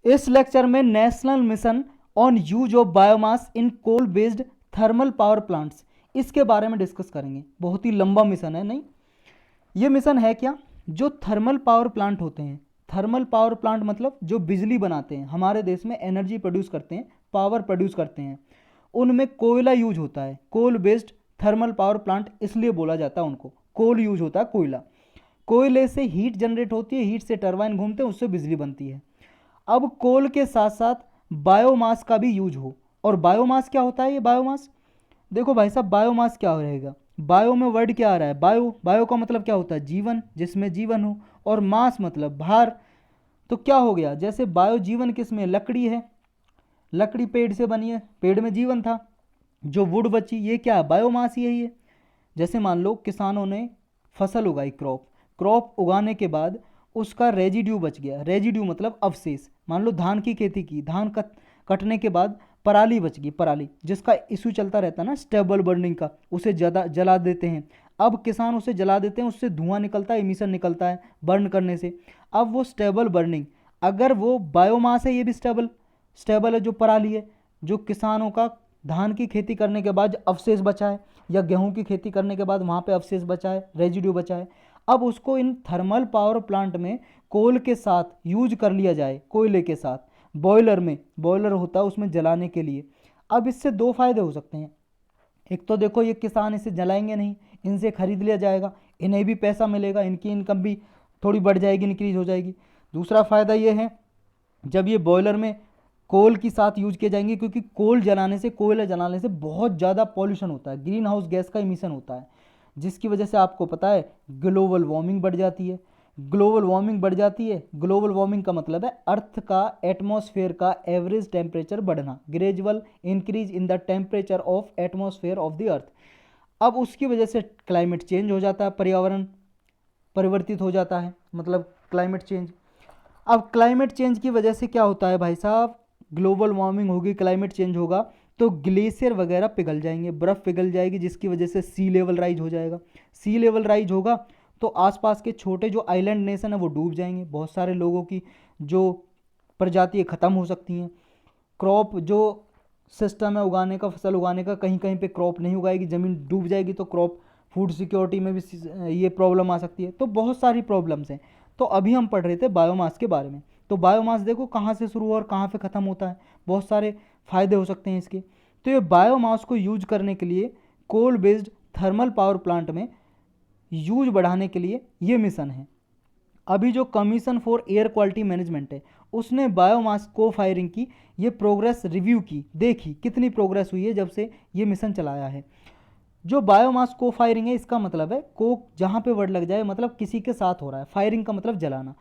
इस लेक्चर में national mission on use of biomass in coal based thermal power plants, इसके बारे में डिस्कस करेंगे। बहुत ही लंबा मिशन है, नहीं ये मिशन है क्या, जो थर्मल पावर प्लांट होते हैं, थर्मल पावर प्लांट मतलब जो बिजली बनाते हैं, हमारे देश में एनर्जी प्रोड्यूस करते हैं, पावर प्रोड्यूस करते हैं, उनमें कोयला यूज होता है। Coal based thermal power plant इसलिए बोला जाता है उनको, कोल यूज होता है, कोयला, कोयले से हीट जनरेट होती है, हीट से टरबाइन घूमते हैं, उससे बिजली बनती है। अब कोल के साथ साथ बायोमास का भी यूज हो। और बायोमास क्या होता है, ये बायोमास देखो भाई साहब, बायोमास क्या रहेगा, बायो में वर्ड क्या आ रहा है, बायो, बायो का मतलब क्या होता है, जीवन, जिसमें जीवन हो, और मास मतलब भार। तो क्या हो गया, जैसे बायो जीवन किसमें, लकड़ी है, लकड़ी पेड़ से बनी है, पेड़ में जीवन था, जो वुड बची ये क्या है, बायोमास ही है ये। जैसे मान लो किसानों ने फसल उगाई, क्रॉप, क्रॉप उगाने के बाद उसका रेजिड्यू बच गया, रेजिड्यू मतलब अवशेष, मान लो धान की खेती की, धान कटने के बाद पराली बच गई, पराली जिसका इशू चलता रहता है ना स्टेबल बर्निंग का, उसे जला देते हैं। अब किसान उसे जला देते हैं, उससे धुआं निकलता है, इमिशन निकलता है बर्न करने से। अब वो स्टेबल बर्निंग, अगर वो बायोमास है, ये भी स्टेबल स्टेबल है, जो पराली है, जो किसानों का धान की खेती करने के बाद अवशेष बचा है, या गेहूं की खेती करने के बाद वहाँ पे अवशेष बचा है, रेजिड्यू बचा है, अब उसको इन थर्मल पावर प्लांट में कोल के साथ यूज कर लिया जाए, कोयले के साथ, बॉयलर में, बॉयलर होता है उसमें जलाने के लिए। अब इससे दो फायदे हो सकते हैं, एक तो देखो ये किसान इसे जलाएंगे नहीं, इनसे खरीद लिया जाएगा, इन्हें भी पैसा मिलेगा, इनकी इनकम भी थोड़ी बढ़ जाएगी, इंक्रीज हो जाएगी। दूसरा फ़ायदा ये है, जब ये बॉयलर में कोल के साथ यूज किए जाएंगे, क्योंकि कोल जलाने से, कोयला जलाने से बहुत ज़्यादा पॉल्यूशन होता है, ग्रीन हाउस गैस का इमिशन होता है, जिसकी वजह से आपको पता है ग्लोबल वार्मिंग बढ़ जाती है। ग्लोबल वार्मिंग बढ़ जाती है, ग्लोबल वार्मिंग का मतलब है अर्थ का एटमॉस्फेयर का एवरेज टेम्परेचर बढ़ना, gradual increase in the temperature of atmosphere of the earth. अब उसकी वजह से क्लाइमेट चेंज हो जाता है, पर्यावरण परिवर्तित हो जाता है, मतलब क्लाइमेट चेंज। अब क्लाइमेट चेंज की वजह से क्या होता है भाई साहब, ग्लोबल वार्मिंग होगी, क्लाइमेट चेंज होगा, तो ग्लेशियर वगैरह पिघल जाएंगे, बर्फ़ पिघल जाएगी, जिसकी वजह से सी लेवल राइज हो जाएगा। सी लेवल राइज होगा तो आसपास के छोटे जो आइलैंड नेशन है वो डूब जाएंगे, बहुत सारे लोगों की जो प्रजातियाँ ख़त्म हो सकती हैं। क्रॉप जो सिस्टम है उगाने का, फसल उगाने का, कहीं कहीं पे क्रॉप नहीं उगाएगी, ज़मीन डूब जाएगी, तो क्रॉप फूड सिक्योरिटी में भी ये प्रॉब्लम आ सकती है। तो बहुत सारी प्रॉब्लम्स हैं। तो अभी हम पढ़ रहे थे बायोमास के बारे में। तो बायोमास देखो कहाँ से शुरू और कहाँ पे ख़त्म होता है, बहुत सारे फ़ायदे हो सकते हैं इसके। तो ये बायोमास को यूज करने के लिए coal based thermal power plant में यूज बढ़ाने के लिए ये मिशन है। अभी जो commission for air quality management है उसने बायोमास को फायरिंग की ये प्रोग्रेस रिव्यू की, देखी कितनी प्रोग्रेस हुई है जब से ये मिशन चलाया है। जो बायोमास को फायरिंग है, इसका मतलब है को जहाँ पे वर्ड लग जाए मतलब किसी के साथ हो रहा है, फायरिंग का मतलब जलाना,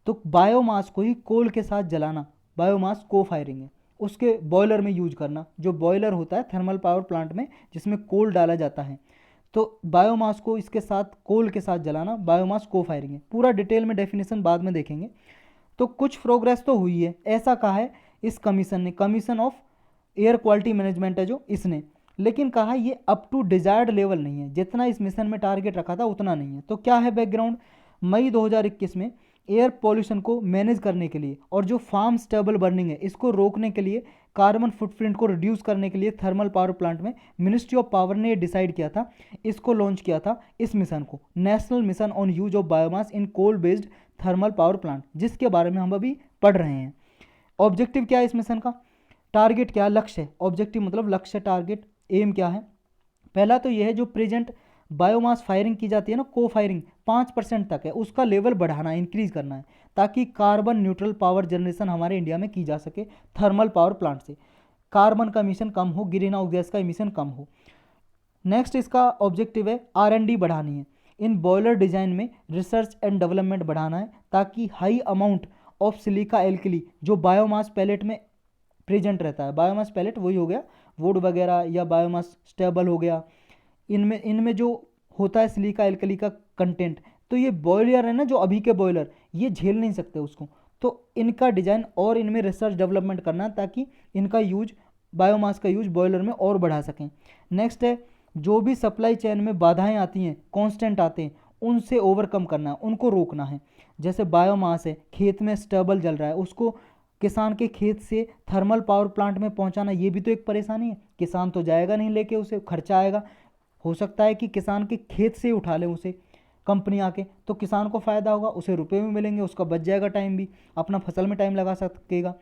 तो बायोमास को ही कोल के साथ जलाना बायोमास को फायरिंग है। उसके बॉयलर में यूज करना, जो बॉयलर होता है थर्मल पावर प्लांट में जिसमें कोल डाला जाता है, तो बायोमास को इसके साथ, कोल के साथ जलाना बायोमास को फायरिंग है। पूरा डिटेल में डेफिनेशन बाद में देखेंगे। तो कुछ प्रोग्रेस तो हुई है, ऐसा कहा है इस कमीशन ने, commission of air quality management है जो इसने, लेकिन कहा ये अप टू डिजायर्ड लेवल नहीं है, जितना इस मिशन में टारगेट रखा था उतना नहीं है। तो क्या है बैकग्राउंड, मई 2021 में एयर पॉल्यूशन को मैनेज करने के लिए और जो फार्म स्टेबल बर्निंग है इसको रोकने के लिए, कार्बन फुटप्रिंट को रिड्यूस करने के लिए थर्मल पावर प्लांट में मिनिस्ट्री ऑफ पावर ने डिसाइड किया था, इसको लॉन्च किया था, इस मिशन को, national mission on use of biomass in coal based thermal power plant, जिसके बारे में हम अभी पढ़ रहे हैं। ऑब्जेक्टिव क्या है इस मिशन का, टारगेट क्या, लक्ष्य, ऑब्जेक्टिव मतलब लक्ष्य, टारगेट, एम क्या है। पहला तो यह है जो प्रेजेंट बायोमास फायरिंग की जाती है ना, को फायरिंग 5% तक है, उसका लेवल बढ़ाना है, इंक्रीज करना है, ताकि कार्बन न्यूट्रल पावर जनरेशन हमारे इंडिया में की जा सके थर्मल पावर प्लांट से, कार्बन का इमिशन कम हो, ग्रीन हाउस गैस का इमिशन कम हो। नेक्स्ट इसका ऑब्जेक्टिव है R&D बढ़ानी है, इन बॉयलर डिजाइन में रिसर्च एंड डेवलपमेंट बढ़ाना है, ताकि high amount of silica alkali जो बायोमास पैलेट में प्रेजेंट रहता है, बायोमास पैलेट वही हो गया वुड वगैरह या बायोमास स्टेबल हो गया, इनमें इनमें जो होता है सिलिका एल्कली का कंटेंट, तो ये बॉयलर है ना जो अभी के बॉयलर, ये झेल नहीं सकते उसको, तो इनका डिज़ाइन और इनमें रिसर्च डेवलपमेंट करना ताकि इनका यूज, बायोमास का यूज बॉयलर में और बढ़ा सकें। नेक्स्ट है जो भी सप्लाई चेन में बाधाएं आती हैं, कांस्टेंट आते हैं, उनसे ओवरकम करना है, उनको रोकना है। जैसे बायोमास है, खेत में स्टेबल जल रहा है, उसको किसान के खेत से थर्मल पावर प्लांट में पहुंचाना, ये भी तो एक परेशानी है। किसान तो जाएगा नहीं लेके, उसे खर्चा आएगा। हो सकता है कि किसान के खेत से ही उठा ले उसे कंपनी आके, तो किसान को फ़ायदा होगा, उसे रुपए भी मिलेंगे, उसका बच जाएगा टाइम भी, अपना फसल में टाइम लगा सकेगा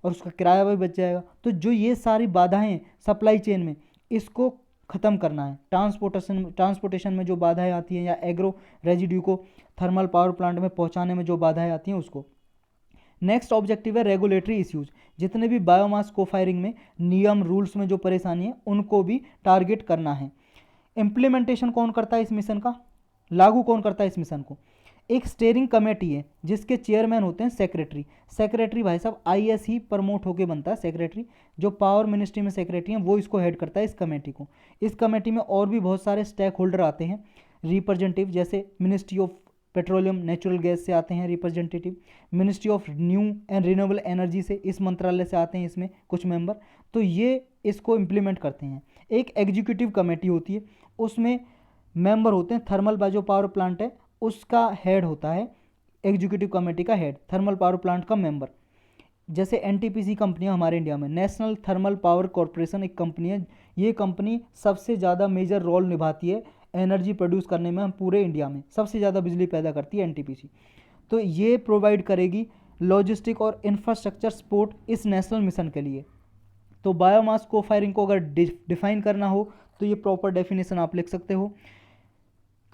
और उसका किराया भी बच जाएगा। तो जो ये सारी बाधाएं हैं सप्लाई चेन में, इसको ख़त्म करना है। ट्रांसपोर्टेशन में जो बाधाएं आती हैं या एग्रो रेजिड्यू को थर्मल पावर प्लांट में पहुंचाने में जो बाधाएं आती हैं उसको। नेक्स्ट ऑब्जेक्टिव है रेगुलेटरी इश्यूज। जितने भी बायोमास को फायरिंग में नियम रूल्स में जो परेशानी है उनको भी टारगेट करना है। इम्प्लीमेंटेशन कौन करता है इस मिशन का, लागू कौन करता है इस मिशन को? एक स्टेयरिंग कमेटी है जिसके चेयरमैन होते हैं सेक्रेटरी। सेक्रेटरी भाई साहब आईएएस ही प्रमोट होके बनता है सेक्रेटरी। जो पावर मिनिस्ट्री में सेक्रेटरी हैं वो इसको हेड करता है, इस कमेटी को। इस कमेटी में और भी बहुत सारे स्टेक होल्डर आते हैं रिप्रेजेंटेटिव, जैसे ministry of petroleum natural gas से आते हैं representative, ministry of new and renewable energy से, इस मंत्रालय से आते हैं इसमें कुछ मेंबर। तो ये इसको इम्प्लीमेंट करते हैं। एक एग्जीक्यूटिव कमेटी होती है, उसमें मेंबर होते हैं, थर्मल जो पावर प्लांट है उसका हेड होता है एग्जीक्यूटिव कमेटी का हेड, थर्मल पावर प्लांट का मेंबर। जैसे एनटीपीसी कंपनी हमारे इंडिया में, नेशनल थर्मल पावर कॉरपोरेशन एक कंपनी है। ये कंपनी सबसे ज़्यादा मेजर रोल निभाती है एनर्जी प्रोड्यूस करने में। हम पूरे इंडिया में सबसे ज़्यादा बिजली पैदा करती है एनटीपीसी। तो ये प्रोवाइड करेगी लॉजिस्टिक और इंफ्रास्ट्रक्चर सपोर्ट इस नेशनल मिशन के लिए। तो बायोमास को फायरिंग को अगर डिफाइन करना हो तो ये प्रॉपर डेफिनेशन आप लिख सकते हो।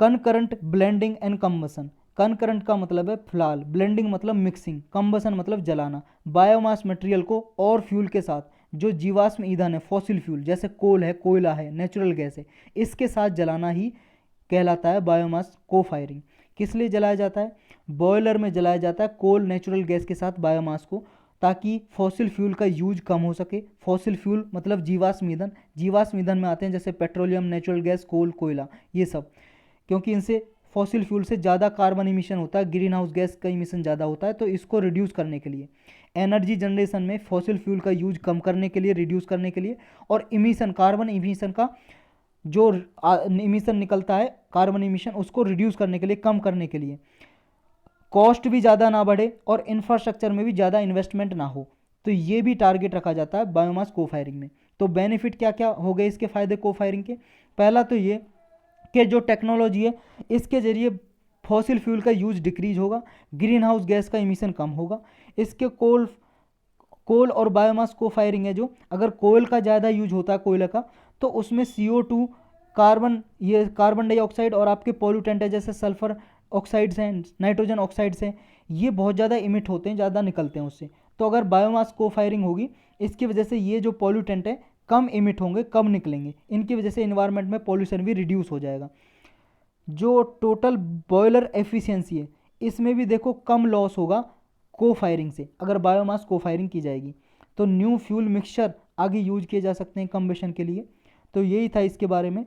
Concurrent blending and combustion. Concurrent का मतलब है फिलहाल, ब्लेंडिंग मतलब मिक्सिंग, कम्बसन मतलब जलाना। बायोमास मटेरियल को और फ्यूल के साथ, जो जीवाश्म ईंधन है फॉसिल फ्यूल जैसे कोल है, कोयला है, नेचुरल गैस है, इसके साथ जलाना ही कहलाता है बायोमास को फायरिंग। किस लिए जलाया जाता है? बॉयलर में जलाया जाता है कोल नेचुरल गैस के साथ बायोमास को, ताकि फॉसिल फ्यूल का यूज कम हो सके। फॉसिल फ्यूल मतलब जीवाश्म ईंधन, जीवाश्म ईंधन में आते हैं जैसे पेट्रोलियम, नेचुरल गैस, कोल, कोयला, ये सब। क्योंकि इनसे फॉसिल फ्यूल से ज़्यादा कार्बन इमिशन होता है, ग्रीन हाउस गैस का इमिशन ज़्यादा होता है। तो इसको रिड्यूस करने के लिए, एनर्जी जनरेशन में फॉसिल फ्यूल का यूज कम करने के लिए, रिड्यूस करने के लिए, और इमिशन, कार्बन इमिशन का जो इमिशन निकलता है, कार्बन इमिशन, उसको रिड्यूस करने के लिए, कम करने के लिए, कॉस्ट भी ज़्यादा ना बढ़े और इंफ्रास्ट्रक्चर में भी ज़्यादा इन्वेस्टमेंट ना हो। तो ये भी टारगेट रखा जाता है बायोमास को फायरिंग में। तो बेनिफिट क्या क्या हो गए इसके फ़ायदे को फायरिंग के? पहला तो ये कि जो टेक्नोलॉजी है इसके ज़रिए फॉसिल फ्यूल का यूज डिक्रीज होगा, ग्रीन हाउस गैस का इमिशन कम होगा। इसके कोल और बायोमास को फायरिंग है, जो अगर कोयल का ज़्यादा यूज होता है, कोयला का, तो उसमें CO2, ये कार्बन डाइऑक्साइड और आपके पॉल्यूटेंट है जैसे सल्फर ऑक्साइड्स हैं, नाइट्रोजन ऑक्साइड्स हैं, ये बहुत ज़्यादा इमिट होते हैं, ज़्यादा निकलते हैं उससे। तो अगर बायोमास को फायरिंग होगी, इसकी वजह से ये जो पॉल्यूटेंट है कम इमिट होंगे, कम निकलेंगे, इनकी वजह से इन्वायरमेंट में पॉल्यूशन भी रिड्यूस हो जाएगा। जो टोटल बॉयलर एफिशिएंसी है इसमें भी देखो कम लॉस होगा को फायरिंग से, अगर बायोमास को फायरिंग की जाएगी। तो न्यू फ्यूल मिक्सचर आगे यूज किए जा सकते हैं कम्बशन के लिए। तो यही था इसके बारे में।